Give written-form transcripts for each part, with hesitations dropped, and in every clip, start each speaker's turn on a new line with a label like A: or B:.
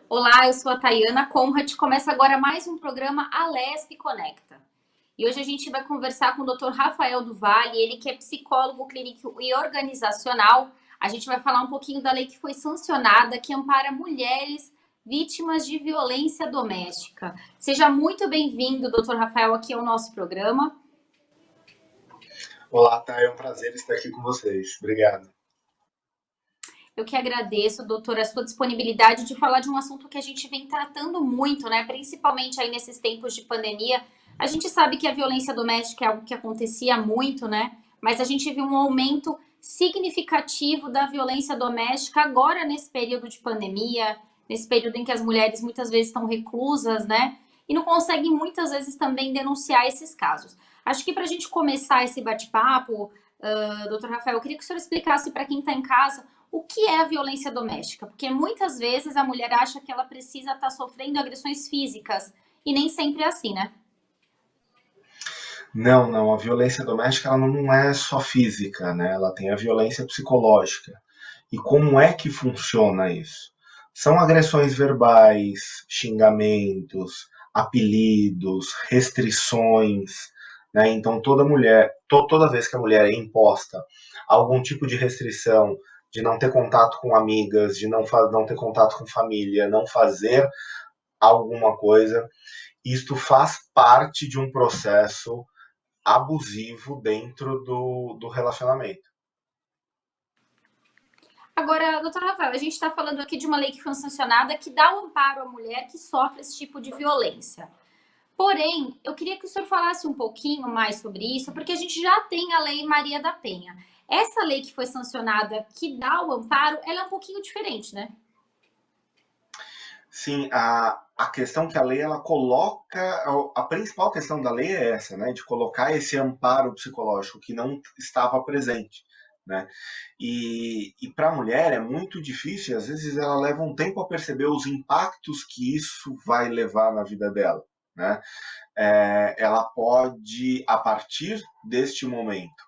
A: Olá, eu sou a Tayana Conrad. Começa agora mais um programa Alesp Conecta. E hoje a gente vai conversar com o Dr. Rafael do Valle, ele que é psicólogo clínico e organizacional. A gente vai falar um pouquinho da lei que foi sancionada, que ampara mulheres vítimas de violência doméstica. Seja muito bem-vindo, Dr. Rafael, aqui ao nosso programa.
B: Olá, tá, é um prazer estar aqui com vocês. Obrigado.
A: Eu que agradeço, doutora, a sua disponibilidade de falar de um assunto que a gente vem tratando muito, né? Principalmente aí nesses tempos de pandemia. A gente sabe que a violência doméstica é algo que acontecia muito, né? Mas a gente viu um aumento significativo da violência doméstica agora nesse período de pandemia, nesse período em que as mulheres muitas vezes estão reclusas, né? E não conseguem muitas vezes também denunciar esses casos. Acho que para a gente começar esse bate-papo, doutor Rafael, eu queria que o senhor explicasse para quem está em casa o que é a violência doméstica? Porque muitas vezes a mulher acha que ela precisa estar sofrendo agressões físicas e nem sempre é assim, né?
B: Não, a violência doméstica ela não é só física, né? Ela tem a violência psicológica. E como é que funciona isso? São agressões verbais, xingamentos, apelidos, restrições, né? Então toda mulher, toda vez que a mulher é imposta algum tipo de restrição de não ter contato com amigas, de não ter contato com família, não fazer alguma coisa, isto faz parte de um processo abusivo dentro do relacionamento.
A: Agora, doutor Rafael, a gente está falando aqui de uma lei que foi sancionada que dá um amparo à mulher que sofre esse tipo de violência. Porém, eu queria que o senhor falasse um pouquinho mais sobre isso, porque a gente já tem a Lei Maria da Penha. Essa lei que foi sancionada, que dá o amparo, ela é um pouquinho diferente, né?
B: Sim, a questão que a lei ela coloca, a principal questão da lei é essa, né, de colocar esse amparo psicológico que não estava presente, né? E para a mulher é muito difícil, às vezes ela leva um tempo a perceber os impactos que isso vai levar na vida dela, né? Ela pode, a partir deste momento,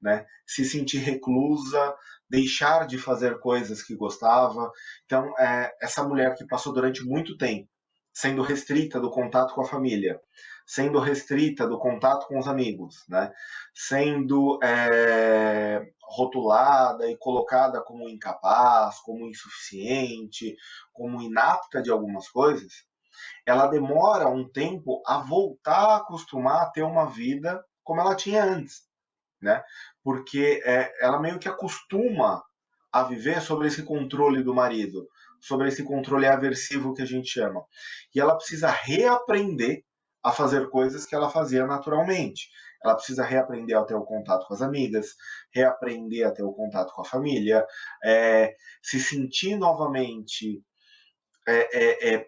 B: né, se sentir reclusa, deixar de fazer coisas que gostava. Então, essa mulher que passou durante muito tempo sendo restrita do contato com a família, sendo restrita do contato com os amigos, né, sendo rotulada e colocada como incapaz, como insuficiente, como inapta de algumas coisas, ela demora um tempo a voltar a acostumar a ter uma vida como ela tinha antes, né? Porque ela meio que acostuma a viver sobre esse controle do marido, sobre esse controle aversivo que a gente chama. E ela precisa reaprender a fazer coisas que ela fazia naturalmente. Ela precisa reaprender a ter o contato com as amigas, reaprender a ter o contato com a família, se sentir novamente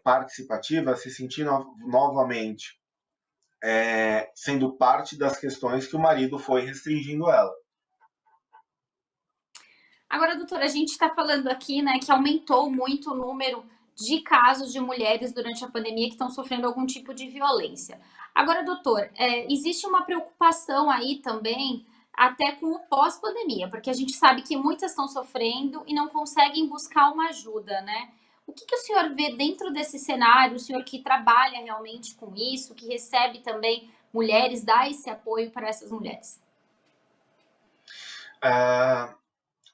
B: participativa, se sentir novamente sendo parte das questões que o marido foi restringindo ela.
A: Agora, doutora, a gente está falando aqui, né, que aumentou muito o número de casos de mulheres durante a pandemia que estão sofrendo algum tipo de violência. Agora, doutor, existe uma preocupação aí também, até com o pós-pandemia, porque a gente sabe que muitas estão sofrendo e não conseguem buscar uma ajuda, né? O que o senhor vê dentro desse cenário, o senhor que trabalha realmente com isso, que recebe também mulheres, dá esse apoio para essas mulheres?
B: Ah,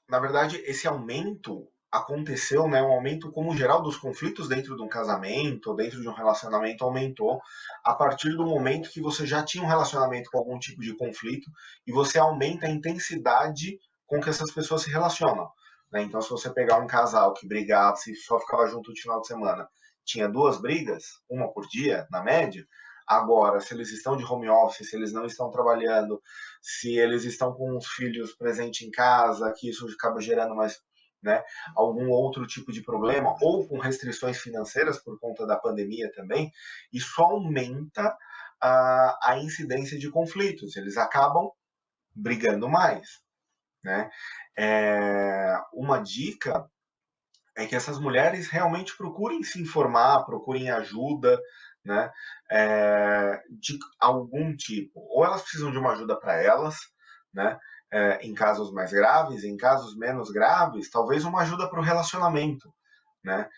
B: na verdade, esse aumento aconteceu, né, um aumento como geral dos conflitos dentro de um casamento, dentro de um relacionamento aumentou a partir do momento que você já tinha um relacionamento com algum tipo de conflito e você aumenta a intensidade com que essas pessoas se relacionam, né? Então, se você pegar um casal que brigava, se só ficava junto no final de semana, tinha duas brigas, uma por dia, na média. Agora, se eles estão de home office, se eles não estão trabalhando, se eles estão com os filhos presentes em casa, que isso acaba gerando mais, né, algum outro tipo de problema, ou com restrições financeiras por conta da pandemia também, isso aumenta a incidência de conflitos. Eles acabam brigando mais, né? Uma dica é que essas mulheres realmente procurem se informar, procurem ajuda, né, de algum tipo. Ou elas precisam de uma ajuda para elas, né, em casos mais graves, em casos menos graves, talvez uma ajuda para o relacionamento, né?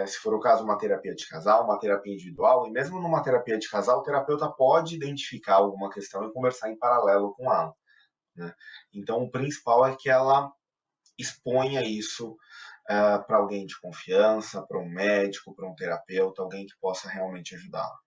B: Se for o caso, uma terapia de casal, uma terapia individual, e mesmo numa terapia de casal, o terapeuta pode identificar alguma questão e conversar em paralelo com ela, né? Então, o principal é que ela exponha isso para alguém de confiança, para um médico, para um terapeuta, alguém que possa realmente ajudá-la.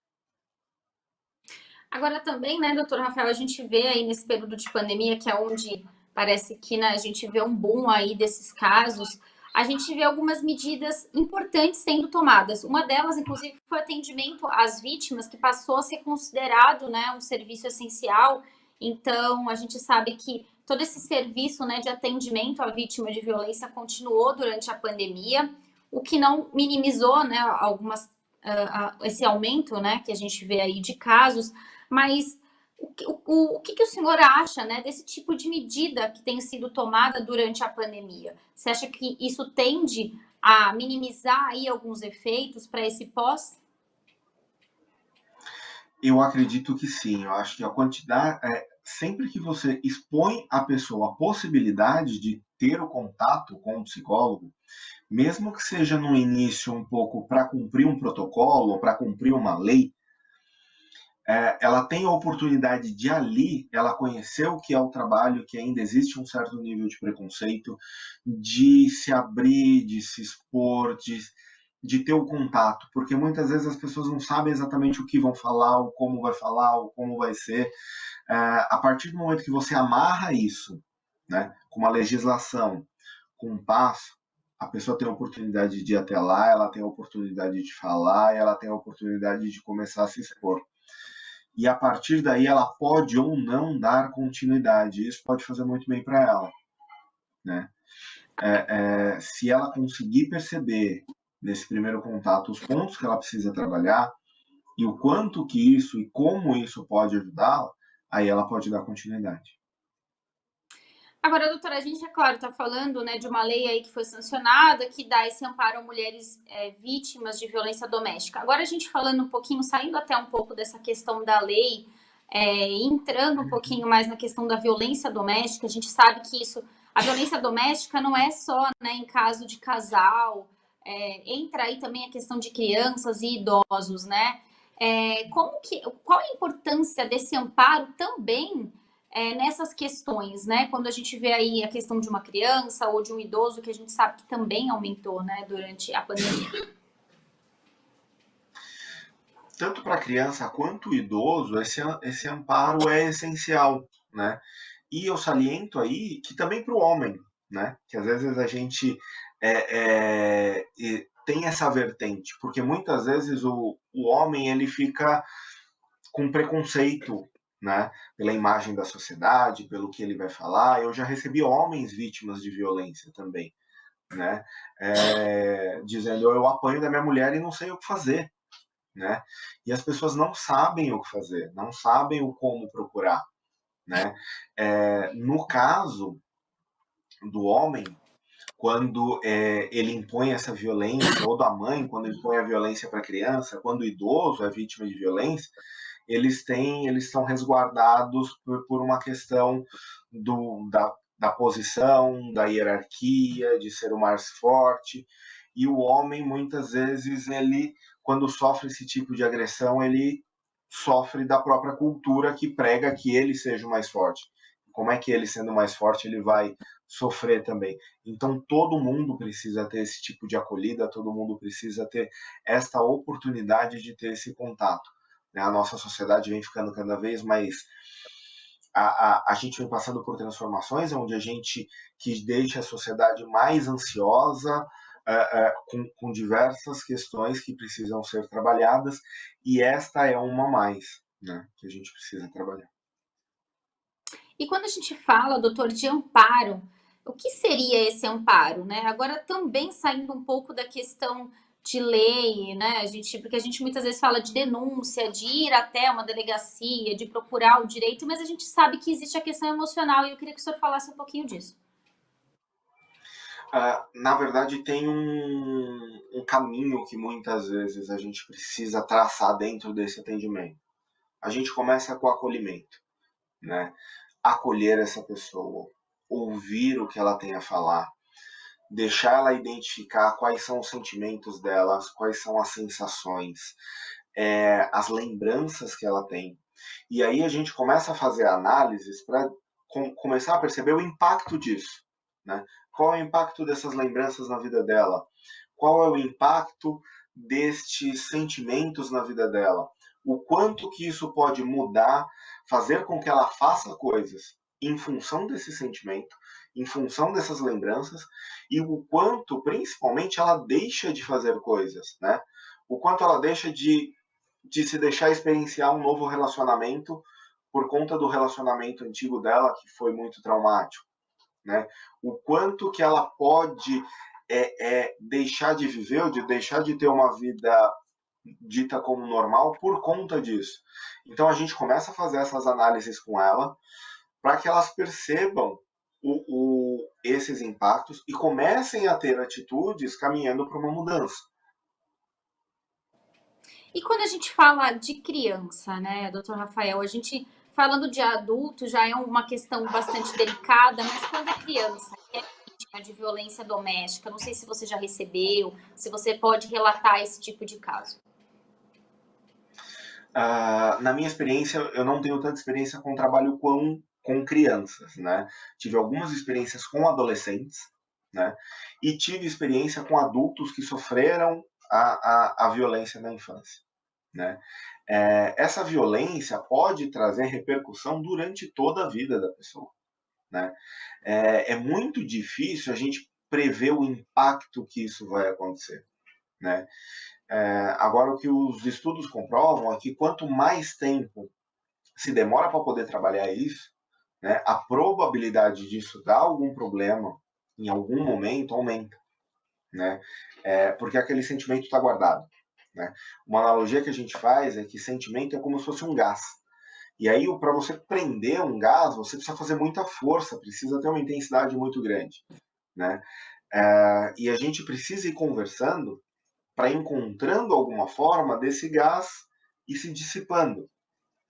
A: Agora também, né, doutor Rafael, a gente vê aí nesse período de pandemia, que é onde parece que, né, a gente vê um boom aí desses casos, a gente vê algumas medidas importantes sendo tomadas. Uma delas, inclusive, foi o atendimento às vítimas, que passou a ser considerado, né, um serviço essencial. Então, a gente sabe que todo esse serviço, né, de atendimento à vítima de violência continuou durante a pandemia, o que não minimizou, né, esse aumento, né, que a gente vê aí de casos, mas o que o senhor acha, né, desse tipo de medida que tem sido tomada durante a pandemia? Você acha que isso tende a minimizar aí alguns efeitos para esse pós?
B: Eu acredito que sim. Eu acho que a quantidade, sempre que você expõe a pessoa a possibilidade de ter o contato com o psicólogo, mesmo que seja no início um pouco para cumprir um protocolo, para cumprir uma lei, ela tem a oportunidade de ali ela conhecer o que é o trabalho, que ainda existe um certo nível de preconceito, de se abrir, de se expor, de ter o contato, porque muitas vezes as pessoas não sabem exatamente o que vão falar, o como vai falar, o como vai ser. A partir do momento que você amarra isso, né, com uma legislação, com um passo, a pessoa tem a oportunidade de ir até lá, ela tem a oportunidade de falar, ela tem a oportunidade de começar a se expor. E a partir daí ela pode ou não dar continuidade. Isso pode fazer muito bem para ela, né? Se ela conseguir perceber nesse primeiro contato os pontos que ela precisa trabalhar e o quanto que isso e como isso pode ajudá-la, aí ela pode dar continuidade.
A: Agora, doutora, a gente, é claro, está falando, né, de uma lei aí que foi sancionada, que dá esse amparo a mulheres vítimas de violência doméstica. Agora, a gente falando um pouquinho, saindo até um pouco dessa questão da lei, entrando um pouquinho mais na questão da violência doméstica, a gente sabe que isso, a violência doméstica não é só, né, em caso de casal, entra aí também a questão de crianças e idosos, né? Qual a importância desse amparo também nessas questões, né? Quando a gente vê aí a questão de uma criança ou de um idoso, que a gente sabe que também aumentou, né, durante a pandemia.
B: Tanto para a criança quanto o idoso, esse amparo é essencial, né? E eu saliento aí que também para o homem, né? Que às vezes a gente tem essa vertente, porque muitas vezes o homem ele fica com preconceito, né? Pela imagem da sociedade, pelo que ele vai falar. Eu já recebi homens vítimas de violência também, né? Dizendo eu apanho da minha mulher e não sei o que fazer, né? E as pessoas não sabem o que fazer, não sabem o como procurar, né? No caso do homem, quando ele impõe essa violência, ou da mãe, quando ele impõe a violência para a criança, quando o idoso é vítima de violência, eles são resguardados por uma questão da posição, da hierarquia, de ser o mais forte, e o homem, muitas vezes, ele, quando sofre esse tipo de agressão, ele sofre da própria cultura que prega que ele seja o mais forte. Como é que ele, sendo mais forte, ele vai sofrer também? Então, todo mundo precisa ter esse tipo de acolhida, todo mundo precisa ter esta oportunidade de ter esse contato. A nossa sociedade vem ficando cada vez mais. A gente vem passando por transformações onde a gente que deixa a sociedade mais ansiosa, com diversas questões que precisam ser trabalhadas, e esta é uma mais, né, que a gente precisa trabalhar.
A: E quando a gente fala, doutor, de amparo, o que seria esse amparo, né? Agora também saindo um pouco da questão de lei, né? Porque a gente muitas vezes fala de denúncia, de ir até uma delegacia, de procurar o direito, mas a gente sabe que existe a questão emocional e eu queria que o senhor falasse um pouquinho disso.
B: Na verdade, tem um caminho que muitas vezes a gente precisa traçar dentro desse atendimento. A gente começa com o acolhimento, né? Acolher essa pessoa, ouvir o que ela tem a falar, deixar ela identificar quais são os sentimentos dela, quais são as sensações, as lembranças que ela tem. E aí a gente começa a fazer análises para começar a perceber o impacto disso, né? Qual é o impacto dessas lembranças na vida dela? Qual é o impacto destes sentimentos na vida dela? O quanto que isso pode mudar, fazer com que ela faça coisas em função desse sentimento, em função dessas lembranças, e o quanto, principalmente, ela deixa de fazer coisas, né? O quanto ela deixa de se deixar experienciar um novo relacionamento por conta do relacionamento antigo dela, que foi muito traumático, né? O quanto que ela pode deixar de viver, ou de deixar de ter uma vida dita como normal por conta disso. Então a gente começa a fazer essas análises com ela para que elas percebam esses impactos e comecem a ter atitudes caminhando para uma mudança.
A: E quando a gente fala de criança, né, doutor Rafael, a gente falando de adulto já é uma questão bastante delicada, mas quando é criança, é vítima de violência doméstica, não sei se você já recebeu, se você pode relatar esse tipo de caso.
B: Na minha experiência, eu não tenho tanta experiência com trabalho com crianças, né? Tive algumas experiências com adolescentes, né? E tive experiência com adultos que sofreram a violência na infância, né? Essa violência pode trazer repercussão durante toda a vida da pessoa, né? É muito difícil a gente prever o impacto que isso vai acontecer, né? Agora, o que os estudos comprovam é que quanto mais tempo se demora para poder trabalhar isso, né, a probabilidade disso dar algum problema em algum momento aumenta, né? Porque aquele sentimento está guardado, né? Uma analogia que a gente faz é que sentimento é como se fosse um gás. E aí, para você prender um gás, você precisa fazer muita força, precisa ter uma intensidade muito grande, né? E a gente precisa ir conversando para encontrando alguma forma desse gás ir se dissipando,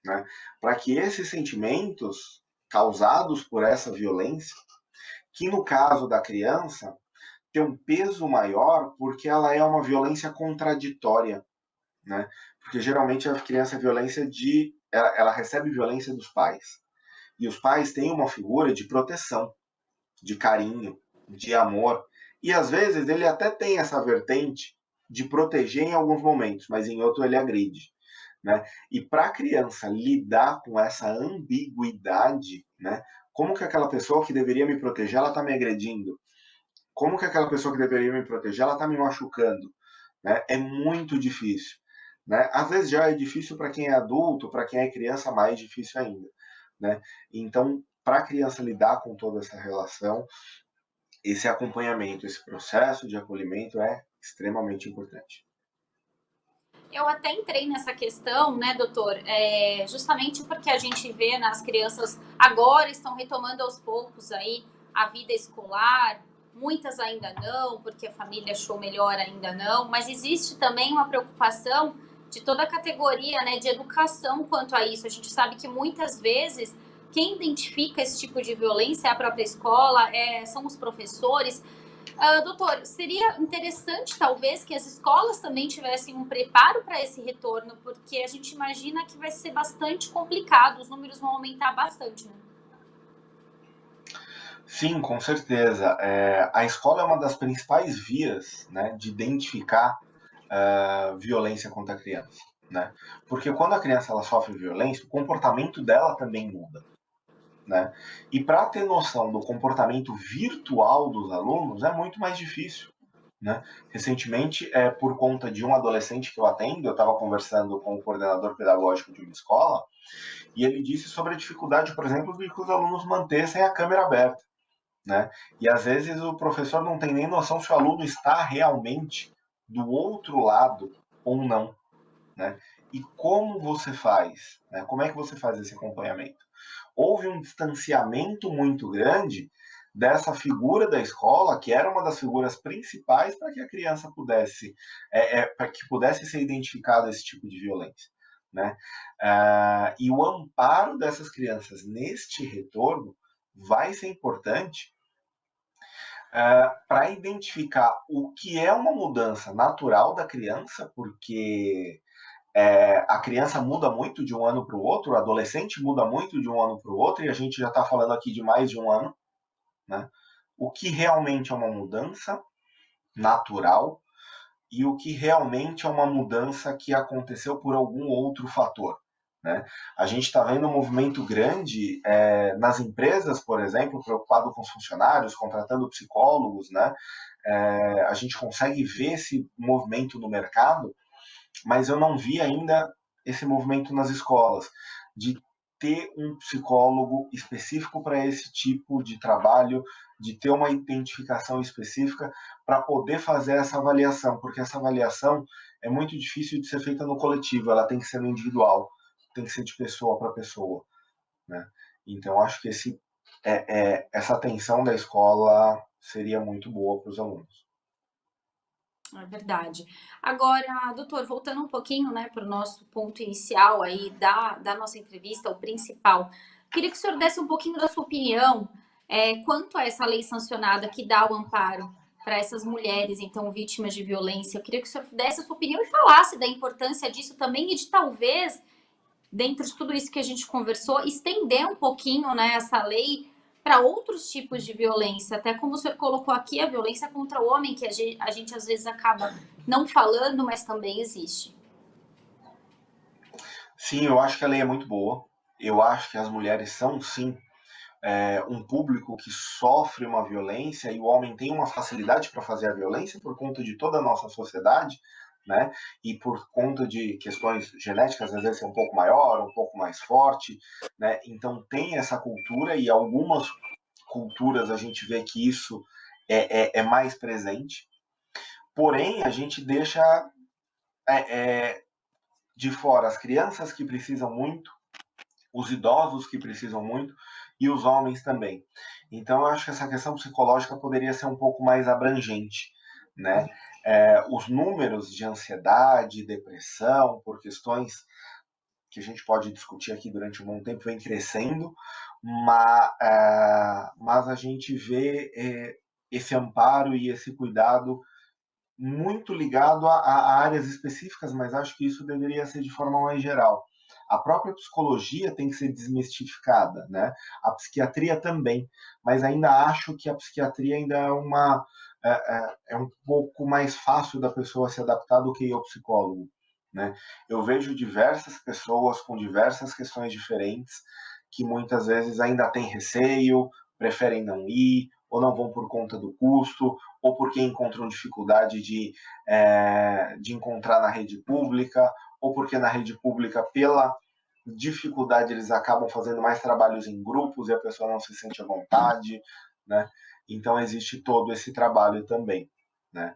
B: né? Para que esses sentimentos causados por essa violência, que no caso da criança tem um peso maior porque ela é uma violência contraditória, né? Porque geralmente a criança é violência ela recebe violência dos pais. E os pais têm uma figura de proteção, de carinho, de amor. E às vezes ele até tem essa vertente de proteger em alguns momentos, mas em outro ele agride, né? E para a criança lidar com essa ambiguidade, né? Como que aquela pessoa que deveria me proteger, ela está me agredindo? Como que aquela pessoa que deveria me proteger, ela está me machucando? Né? É muito difícil. Né? Às vezes já é difícil para quem é adulto, para quem é criança, mais difícil ainda. Né? Então, para a criança lidar com toda essa relação, esse acompanhamento, esse processo de acolhimento é extremamente importante.
A: Eu até entrei nessa questão, né, doutor, justamente porque a gente vê nas crianças agora estão retomando aos poucos aí a vida escolar, muitas ainda não, porque a família achou melhor ainda não, mas existe também uma preocupação de toda a categoria, né, de educação quanto a isso. A gente sabe que muitas vezes quem identifica esse tipo de violência é a própria escola, são os professores. Doutor, seria interessante talvez que as escolas também tivessem um preparo para esse retorno, porque a gente imagina que vai ser bastante complicado, os números vão aumentar bastante, né?
B: Sim, com certeza. A escola é uma das principais vias, né, de identificar violência contra a criança, né? Porque quando a criança ela sofre violência, o comportamento dela também muda, né? E para ter noção do comportamento virtual dos alunos é muito mais difícil, né? Recentemente, por conta de um adolescente que eu atendo, eu estava conversando com o coordenador pedagógico de uma escola e ele disse sobre a dificuldade, por exemplo, de que os alunos mantessem a câmera aberta, né? E às vezes o professor não tem nem noção se o aluno está realmente do outro lado ou não, né? E como você faz? Né? Como é que você faz esse acompanhamento? Houve um distanciamento muito grande dessa figura da escola, que era uma das figuras principais para que a criança pudesse, para que pudesse ser identificado esse tipo de violência, né? E o amparo dessas crianças neste retorno vai ser importante para identificar o que é uma mudança natural da criança, porque a criança muda muito de um ano para o outro, o adolescente muda muito de um ano para o outro, e a gente já está falando aqui de mais de um ano, né? O que realmente é uma mudança natural e o que realmente é uma mudança que aconteceu por algum outro fator. Né? A gente está vendo um movimento grande nas empresas, por exemplo, preocupado com os funcionários, contratando psicólogos, né? A gente consegue ver esse movimento no mercado, mas eu não vi ainda esse movimento nas escolas, de ter um psicólogo específico para esse tipo de trabalho, de ter uma identificação específica para poder fazer essa avaliação, porque essa avaliação é muito difícil de ser feita no coletivo, ela tem que ser no individual, tem que ser de pessoa para pessoa, né? Então acho que essa atenção da escola seria muito boa para os alunos.
A: É verdade. Agora, doutor, voltando um pouquinho, né, para o nosso ponto inicial aí da nossa entrevista, o principal, queria que o senhor desse um pouquinho da sua opinião quanto a essa lei sancionada que dá o amparo para essas mulheres, então, vítimas de violência. Eu queria que o senhor desse a sua opinião e falasse da importância disso também e de talvez, dentro de tudo isso que a gente conversou, estender um pouquinho, né, essa lei para outros tipos de violência, até como o senhor colocou aqui, a violência contra o homem, que a gente às vezes acaba não falando, mas também existe.
B: Sim, eu acho que a lei é muito boa. Eu acho que as mulheres são, sim, um público que sofre uma violência e o homem tem uma facilidade para fazer a violência por conta de toda a nossa sociedade, né? E por conta de questões genéticas, às vezes é um pouco maior, um pouco mais forte, né? Então tem essa cultura e algumas culturas a gente vê que isso é mais presente. Porém, a gente deixa de fora as crianças que precisam muito, os idosos que precisam muito e os homens também. Então, eu acho que essa questão psicológica poderia ser um pouco mais abrangente, né? Os números de ansiedade, depressão, por questões que a gente pode discutir aqui durante um bom tempo, vem crescendo, mas a gente vê esse amparo e esse cuidado muito ligado a áreas específicas, mas acho que isso deveria ser de forma mais geral. A própria psicologia tem que ser desmistificada, né? A psiquiatria também, mas ainda acho que a psiquiatria ainda é um pouco mais fácil da pessoa se adaptar do que o psicólogo, né? Eu vejo diversas pessoas com diversas questões diferentes que muitas vezes ainda têm receio, preferem não ir, ou não vão por conta do custo, ou porque encontram dificuldade de encontrar na rede pública, ou porque na rede pública, pela dificuldade, eles acabam fazendo mais trabalhos em grupos e a pessoa não se sente à vontade, né? Então existe todo esse trabalho também, né?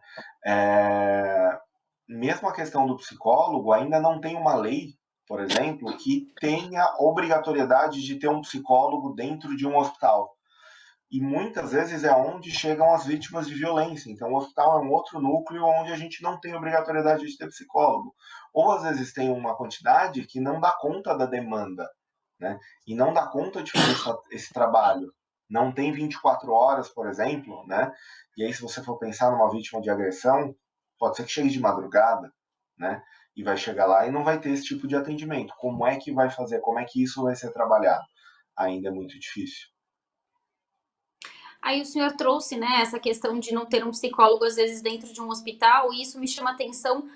B: Mesmo a questão do psicólogo, ainda não tem uma lei, por exemplo, que tenha obrigatoriedade de ter um psicólogo dentro de um hospital. E muitas vezes é onde chegam as vítimas de violência. Então, o hospital é um outro núcleo onde a gente não tem obrigatoriedade de ter psicólogo. Ou às vezes tem uma quantidade que não dá conta da demanda, né? E não dá conta de fazer esse trabalho. Não tem 24 horas, por exemplo, né? E aí, se você for pensar numa vítima de agressão, pode ser que chegue de madrugada, né? E vai chegar lá e não vai ter esse tipo de atendimento. Como é que vai fazer? Como é que isso vai ser trabalhado? Ainda é muito difícil.
A: Aí o senhor trouxe, né, essa questão de não ter um psicólogo, às vezes, dentro de um hospital, e isso me chama atenção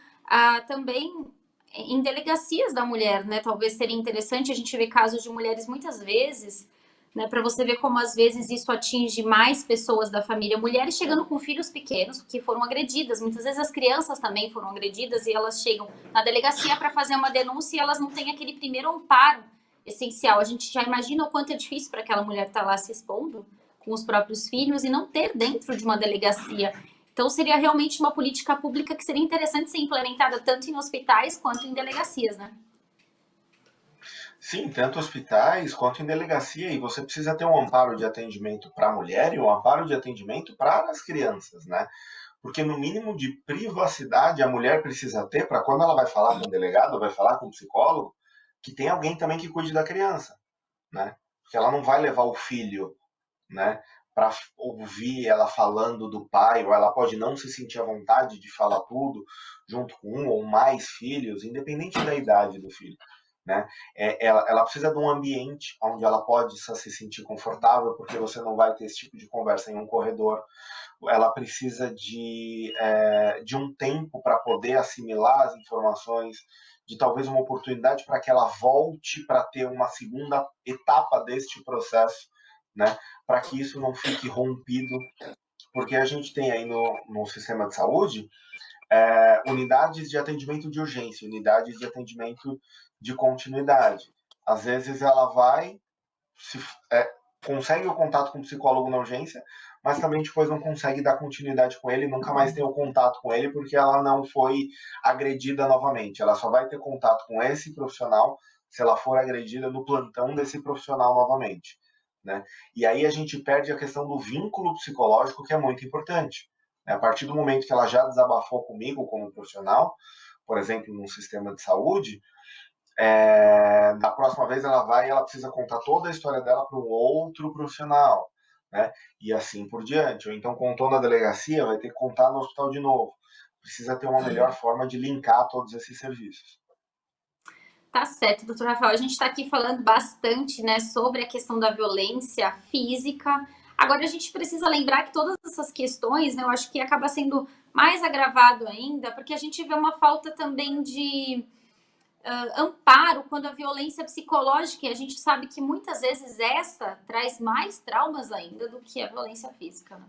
A: também em delegacias da mulher, né? Talvez seria interessante a gente ver casos de mulheres muitas vezes, né, para você ver como às vezes isso atinge mais pessoas da família, mulheres chegando com filhos pequenos que foram agredidas, muitas vezes as crianças também foram agredidas e elas chegam na delegacia para fazer uma denúncia e elas não têm aquele primeiro amparo essencial. A gente já imagina o quanto é difícil para aquela mulher estar lá se expondo com os próprios filhos e não ter dentro de uma delegacia. Então, seria realmente uma política pública que seria interessante ser implementada tanto em hospitais quanto em delegacias, né?
B: Sim, tanto hospitais quanto em delegacia, e você precisa ter um amparo de atendimento para a mulher e um amparo de atendimento para as crianças, né? Porque no mínimo de privacidade a mulher precisa ter para quando ela vai falar com o delegado, vai falar com o psicólogo, que tem alguém também que cuide da criança, né? Porque ela não vai levar o filho, né, para ouvir ela falando do pai, ou ela pode não se sentir à vontade de falar tudo junto com um ou mais filhos, independente da idade do filho. Né? Ela precisa de um ambiente onde ela pode se sentir confortável, porque você não vai ter esse tipo de conversa em um corredor. Ela precisa de um tempo para poder assimilar as informações, de talvez uma oportunidade para que ela volte para ter uma segunda etapa deste processo, né? Para que isso não fique rompido, porque a gente tem aí no sistema de saúde unidades de atendimento de urgência, unidades de atendimento de continuidade. Às vezes ela vai, se, consegue o contato com o psicólogo na urgência, mas também depois não consegue dar continuidade com ele, nunca mais tem o contato com ele, porque ela não foi agredida novamente. Ela só vai ter contato com esse profissional se ela for agredida no plantão desse profissional novamente. Né? E aí a gente perde a questão do vínculo psicológico, que é muito importante. A partir do momento que ela já desabafou comigo como profissional, por exemplo, num sistema de saúde, da próxima vez ela vai e ela precisa contar toda a história dela para um outro profissional, né? E assim por diante. Ou então contou na delegacia, vai ter que contar no hospital de novo. Precisa ter uma melhor forma de linkar todos esses serviços.
A: Tá certo, doutor Rafael. A gente está aqui falando bastante, né, sobre a questão da violência física. Agora, a gente precisa lembrar que todas essas questões, né, eu acho que acaba sendo mais agravado ainda, porque a gente vê uma falta também de amparo quando a violência psicológica, e a gente sabe que muitas vezes essa traz mais traumas ainda do que a violência física. Né?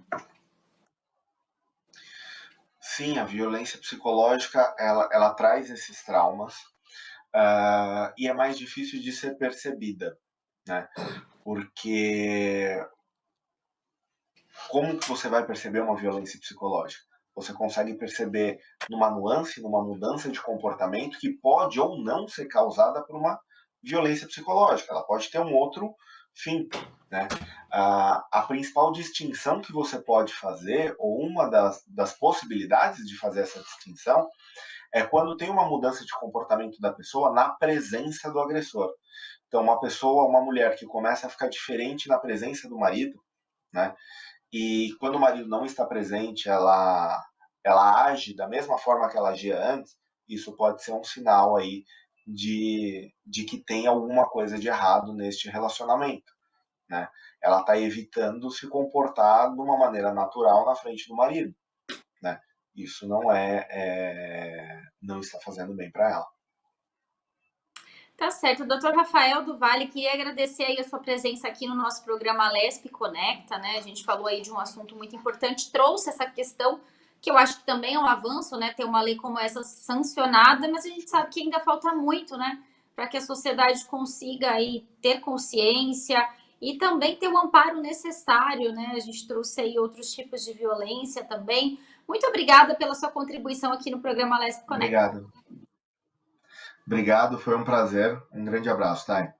B: Sim, a violência psicológica, ela traz esses traumas, e é mais difícil de ser percebida, né? Porque como que você vai perceber uma violência psicológica? Você consegue perceber numa nuance, numa mudança de comportamento que pode ou não ser causada por uma violência psicológica. Ela pode ter um outro fim, né? A principal distinção que você pode fazer, ou uma das possibilidades de fazer essa distinção, é quando tem uma mudança de comportamento da pessoa na presença do agressor. Então, uma pessoa, uma mulher que começa a ficar diferente na presença do marido, né? E quando o marido não está presente, ela age da mesma forma que ela agia antes, isso pode ser um sinal aí de que tem alguma coisa de errado neste relacionamento. Né? Ela está evitando se comportar de uma maneira natural na frente do marido. Né? Isso não está fazendo bem para ela.
A: Tá certo. Doutor Rafael do Vale, queria agradecer aí a sua presença aqui no nosso programa Lesp Conecta, né? A gente falou aí de um assunto muito importante, trouxe essa questão que eu acho que também é um avanço, né? Ter uma lei como essa sancionada, mas a gente sabe que ainda falta muito, né? Para que a sociedade consiga aí ter consciência e também ter o amparo necessário, né? A gente trouxe aí outros tipos de violência também. Muito obrigada pela sua contribuição aqui no programa Lesp Conecta.
B: Obrigado. Obrigado, foi um prazer. Um grande abraço, Thay.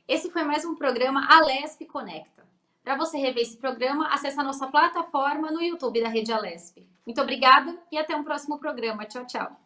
A: Esse foi mais um programa Alesp Conecta. Para você rever esse programa, acesse a nossa plataforma no YouTube da Rede Alesp. Muito obrigada e até um próximo programa. Tchau, tchau.